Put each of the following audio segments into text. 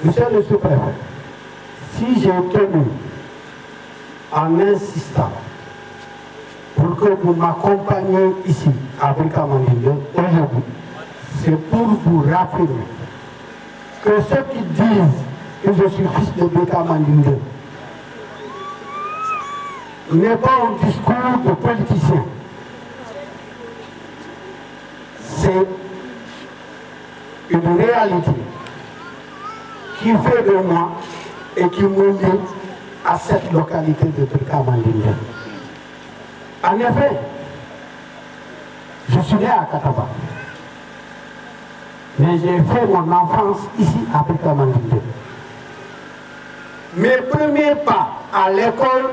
Monsieur le sous-préfet, si j'ai tenu en insistant pour que vous m'accompagniez ici à Bricamandine aujourd'hui, c'est pour vous raffirmer que ceux qui disent que je suis fils de Bricamandine n'est pas un discours de politicien. C'est une réalité qui fait de moi et qui me lie à cette localité de Bricamandine. En effet, je suis né à Kataba, mais j'ai fait mon enfance ici à Bricamandine. Mes premiers pas à l'école,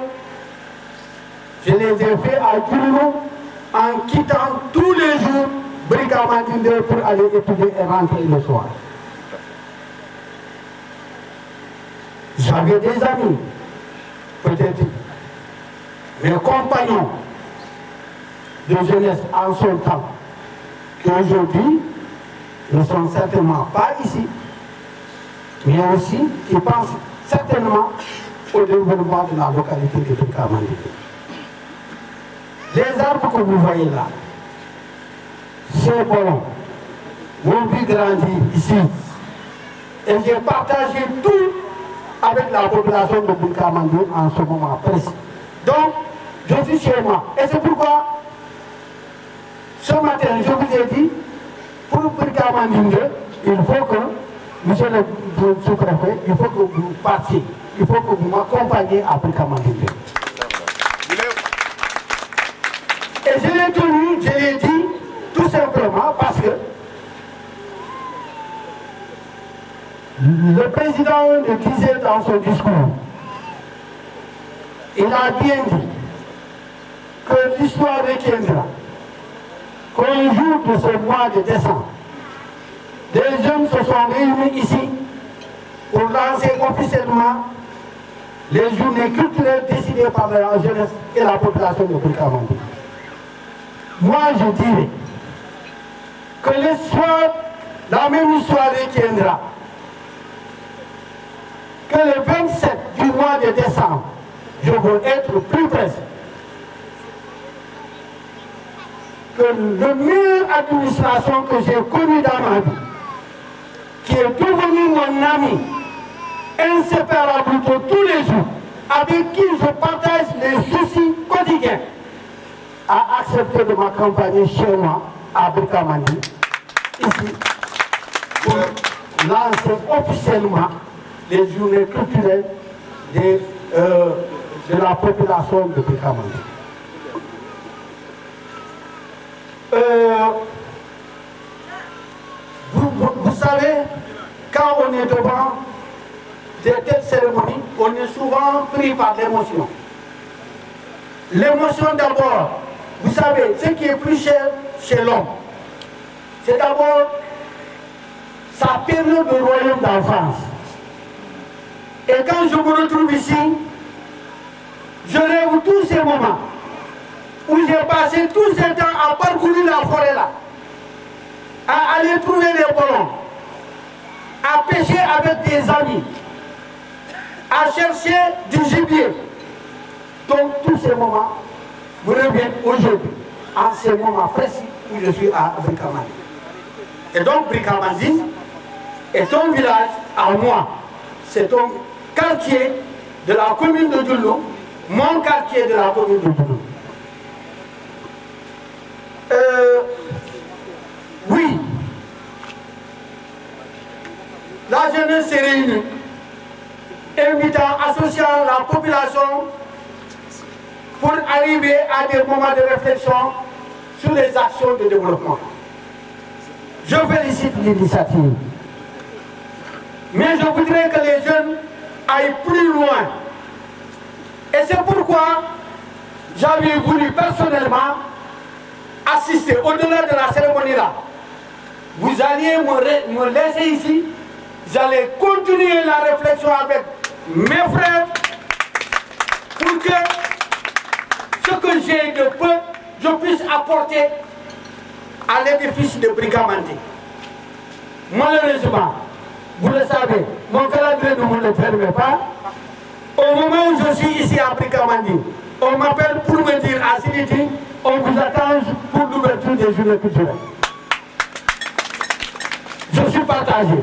je les ai faits à Djoulou en quittant tous les jours Bricamandine pour aller étudier et rentrer le soir. J'avais des amis, peut-être mes compagnons de jeunesse en son temps, qui aujourd'hui ne sont certainement pas ici, mais aussi qui pensent certainement au développement de la localité de Bricamandine. Les arbres que vous voyez là, c'est bon. Mon vie grandit ici. Et j'ai partagé tout avec la population de Bricamandine en ce moment précis. Donc, je suis chez moi. Et c'est pourquoi, ce matin, je vous ai dit, pour Bricamandine, il faut que, monsieur le sous-préfet, il faut que vous partiez. Il faut que vous m'accompagniez à Bricamandine. Et je l'ai tenu, je l'ai dit, tout simplement parce que le président le disait dans son discours, il a bien dit que l'histoire retiendra qu'un jour de ce mois de décembre, des jeunes se sont réunis ici pour lancer officiellement les journées culturelles décidées par la jeunesse et la population de Bricamandine. Moi, je dirais que l'histoire, la même histoire retiendra que le 27 du mois de décembre, je veux être plus précis, que la meilleure administration que j'ai connue dans ma vie, qui est devenue mon ami, inséparable de tous les jours, avec qui je partage les soucis quotidiens, a accepté de m'accompagner chez moi à Bricamandine, ici, pour lancer officiellement les journées culturelles de la population de Bricamandine. Vous savez, quand on est devant de telles cérémonies, on est souvent pris par l'émotion. L'émotion d'abord, vous savez, ce qui est plus cher chez l'homme, c'est d'abord sa période de royaume d'enfance. Et quand je me retrouve ici, je rêve tous ces moments où j'ai passé tout ce temps à parcourir la forêt là, à aller trouver des ballons, à pêcher avec des amis, à chercher du gibier. Donc tous ces moments me reviennent aujourd'hui, en ces moments précis où je suis à Bricamandine. Et donc Bricamandine est un village à moi. C'est un quartier de la commune de Djoulou, mon quartier de la commune de Djoulou. Oui, la jeunesse s'est réunie, invitant, associant la population pour arriver à des moments de réflexion sur les actions de développement. Je félicite l'initiative, mais je voudrais que les jeunes aillent plus loin. Et c'est pourquoi j'avais voulu personnellement assister au-delà de la cérémonie là. Vous alliez me laisser ici, j'allais continuer la réflexion avec mes frères pour que ce que j'ai de peu, je puisse apporter à l'édifice de Bricamandine. Malheureusement, vous le savez, mon suis ici à Brikamandi. On m'appelle pour me dire à Siliti, on vous attend pour l'ouverture des journées culturelles. Je suis partagé.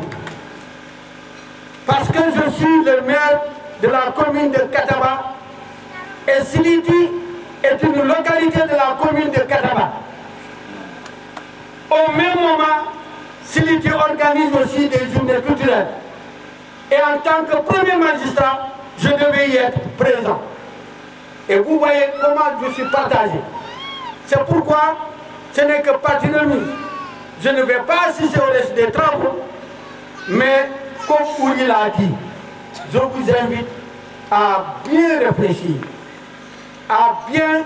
Parce que je suis le maire de la commune de Kataba et Siliti est une localité de la commune de Kataba. Au même moment, Siliti organise aussi des journées culturelles. Et en tant que premier magistrat, je devais y être présent. Et vous voyez comment je suis partagé. C'est pourquoi ce n'est que partie remise. Je ne vais pas assister au reste des travaux, mais comme Ouli l'a dit, je vous invite à bien réfléchir, à bien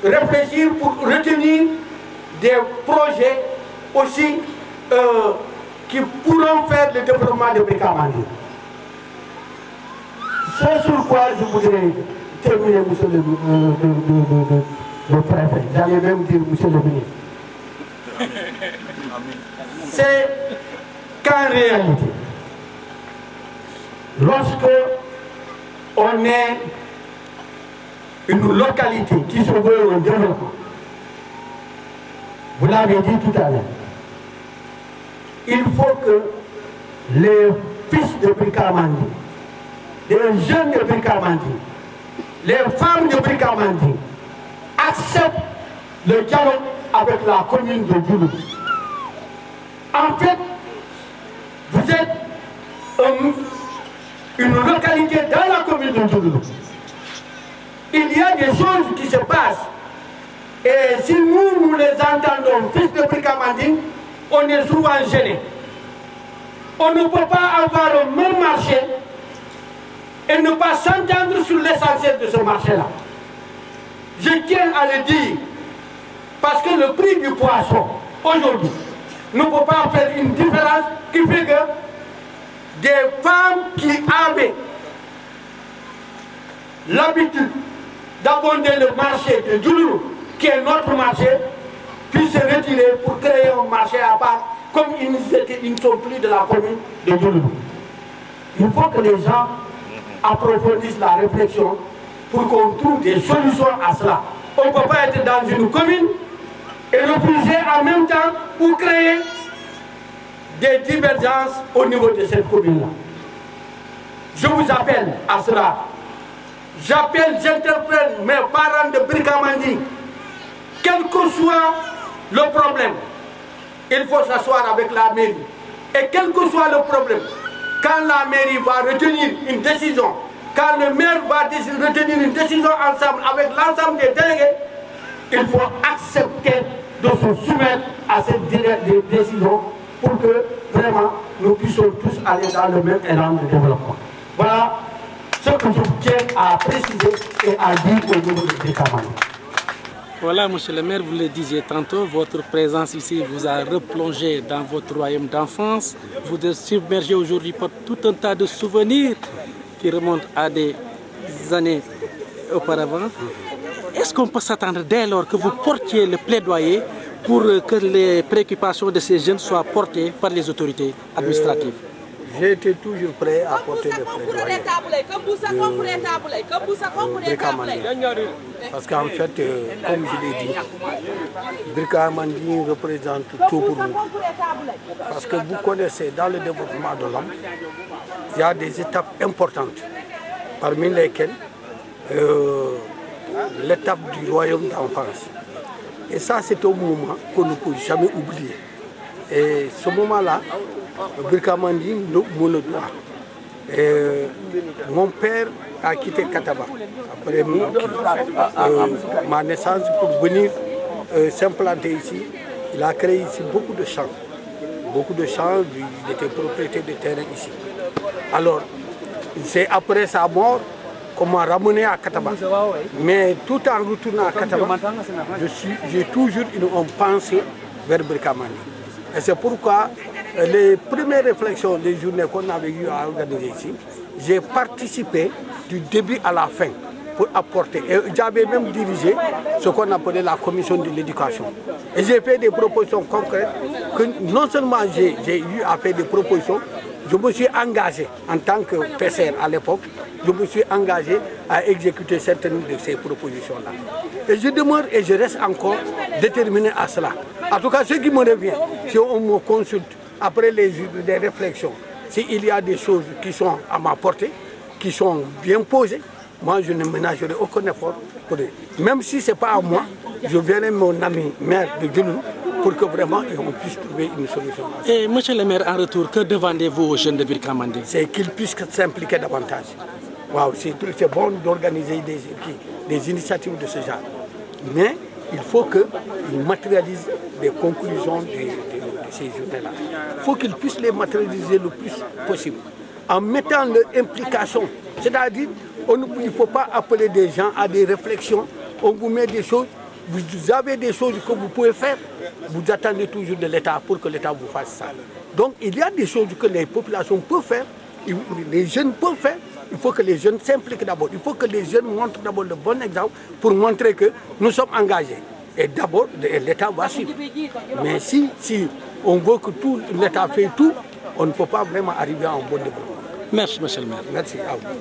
réfléchir pour retenir des projets aussi qui pourront faire le développement de Brikamandi. C'est sur quoi je voudrais terminer, monsieur le préfet. J'allais même dire, monsieur le ministre. C'est qu'en réalité, lorsque on est une localité qui se veut au développement, vous l'avez dit tout à l'heure, il faut que les fils de Brikamandi, les jeunes de Brikamandi, les femmes de Brikamandi acceptent le dialogue avec la commune de Djoulou. En fait, vous êtes une localité dans la commune de Djoulou. Il y a des choses qui se passent. Et si nous les entendons, fils de Brikamandi, on est souvent gêné. On ne peut pas avoir le même marché et ne pas s'entendre sur l'essentiel de ce marché-là. Je tiens à le dire, parce que le prix du poisson, aujourd'hui, ne peut pas faire une différence qui fait que des femmes qui avaient l'habitude d'abonder le marché de Djoulou, qui est notre marché, puissent se retirer pour créer un marché à part, comme ils ne sont plus de la commune de Djoulou. Il faut que les gens approfondissent la réflexion pour qu'on trouve des solutions à cela. On ne peut pas être dans une commune et refuser en même temps ou créer des divergences au niveau de cette commune-là. Je vous appelle à cela. J'appelle, j'interpelle mes parents de Brikamandi. Quel que soit le problème, il faut s'asseoir avec la mairie. Et quel que soit le problème, quand la mairie va retenir une décision, quand le maire va retenir une décision ensemble avec l'ensemble des délégués, il faut accepter de se soumettre à cette décision pour que vraiment nous puissions tous aller dans le même élan de développement. Voilà ce que je tiens à préciser et à dire au niveau de Brikamandi. Voilà, monsieur le maire, vous le disiez tantôt, votre présence ici vous a replongé dans votre royaume d'enfance. Vous êtes submergé aujourd'hui par tout un tas de souvenirs qui remontent à des années auparavant. Est-ce qu'on peut s'attendre dès lors que vous portiez le plaidoyer pour que les préoccupations de ces jeunes soient portées par les autorités administratives? J'ai été toujours prêt à porter le plaidoyer de Brikamandi. Parce qu'en fait, comme je l'ai dit, Brikamandi représente tout pour nous. Parce que vous connaissez, dans le développement de l'homme, il y a des étapes importantes, parmi lesquelles l'étape du royaume d'enfance. Et ça, c'est un moment qu'on ne peut jamais oublier. Et ce moment-là, Brikamandi me le doit. Mon père a quitté Kataba après ma naissance pour venir s'implanter ici. Il a créé ici beaucoup de champs. Il était propriétaire de terrain ici. Alors, c'est après sa mort qu'on m'a ramené à Kataba. Mais tout en retournant à Kataba, j'ai toujours une pensée vers Brikamandi. Et c'est pourquoi les premières réflexions des journées qu'on avait eu à organiser ici, j'ai participé du début à la fin pour apporter. Et j'avais même dirigé ce qu'on appelait la commission de l'éducation. Et j'ai fait des propositions concrètes que non seulement j'ai eu à faire des propositions, je me suis engagé en tant que PCR à l'époque. je me suis engagé à exécuter certaines de ces propositions-là. Et je demeure et je reste encore déterminé à cela. En tout cas, ce qui me revient, si on me consulte après les réflexions, s'il y a des choses qui sont à ma portée, qui sont bien posées, moi je ne ménagerai aucun effort pour eux. Même si ce n'est pas à moi, je verrai mon ami maire de Djoulou pour que vraiment on puisse trouver une solution. Et monsieur le maire, en retour, que demandez-vous aux jeunes de Birkamandé? C'est qu'ils puissent s'impliquer davantage. Wow, c'est bon d'organiser des initiatives de ce genre. Mais il faut qu'ils matérialisent les conclusions de ces journées-là. Il faut qu'ils puissent les matérialiser le plus possible en mettant leur implication. C'est-à-dire, il ne faut pas appeler des gens à des réflexions. On vous met des choses, vous avez des choses que vous pouvez faire, vous attendez toujours de l'État pour que l'État vous fasse ça. Donc il y a des choses que les populations peuvent faire, les jeunes peuvent faire. Il faut que les jeunes s'impliquent d'abord. Il faut que les jeunes montrent d'abord le bon exemple pour montrer que nous sommes engagés. Et d'abord, l'État va suivre. Mais si on veut que tout l'État fait tout, on ne peut pas vraiment arriver à un bon développement. Merci, monsieur le maire. Merci à vous.